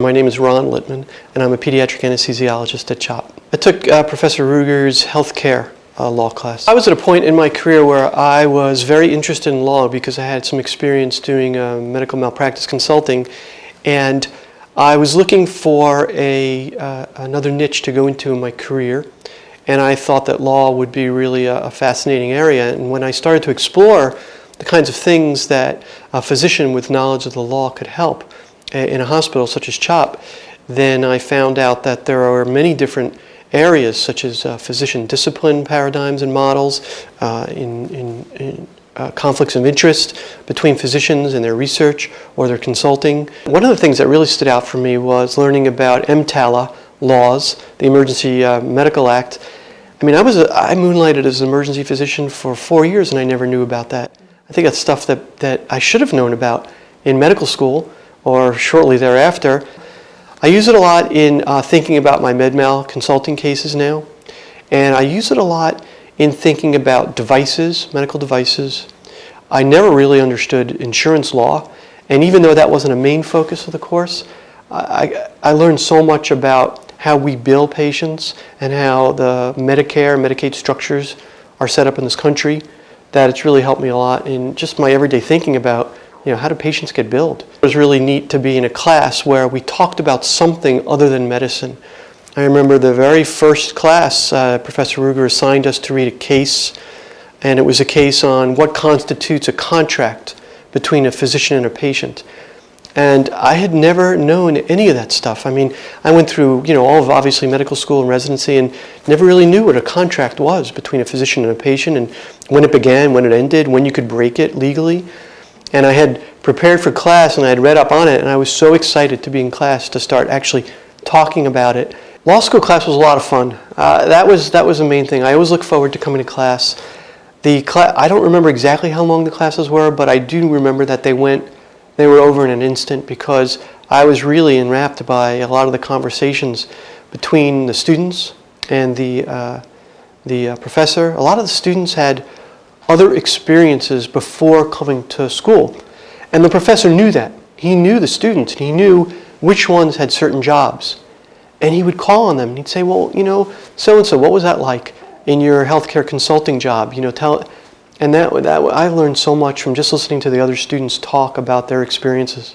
My name is Ron Litman, and I'm a pediatric anesthesiologist at CHOP. I took Professor Ruger's healthcare law class. I was at a point in my career where I was very interested in law because I had some experience doing medical malpractice consulting, and I was looking for another niche to go into in my career, and I thought that law would be really a fascinating area. And when I started to explore the kinds of things that a physician with knowledge of the law could help in a hospital such as CHOP, then I found out that there are many different areas such as physician discipline paradigms and models, conflicts of interest between physicians and their research or their consulting. One of the things that really stood out for me was learning about EMTALA laws, the Emergency Medical Act. I mean, I moonlighted as an emergency physician for 4 years and I never knew about that. I think that's stuff that I should have known about in medical school or shortly thereafter. I use it a lot in thinking about my med-mal consulting cases now, and I use it a lot in thinking about devices, medical devices. I never really understood insurance law, and even though that wasn't a main focus of the course, I learned so much about how we bill patients and how the Medicare and Medicaid structures are set up in this country that it's really helped me a lot in just my everyday thinking about, how do patients get billed? It was really neat to be in a class where we talked about something other than medicine. I remember the very first class, Professor Ruger assigned us to read a case, and it was a case on what constitutes a contract between a physician and a patient. And I had never known any of that stuff. I mean, I went through, all of obviously medical school and residency and never really knew what a contract was between a physician and a patient, and when it began, when it ended, when you could break it legally. And I had prepared for class and I had read up on it, and I was so excited to be in class to start actually talking about it. Law school class was a lot of fun. That was the main thing. I always look forward to coming to class. I don't remember exactly how long the classes were, but I do remember that they were over in an instant because I was really enwrapped by a lot of the conversations between the students and the professor. A lot of the students had other experiences before coming to school. And the professor knew that. He knew the students, and he knew which ones had certain jobs. And he would call on them, and he'd say, well, so-and-so, what was that like in your healthcare consulting job? And that I learned so much from just listening to the other students talk about their experiences.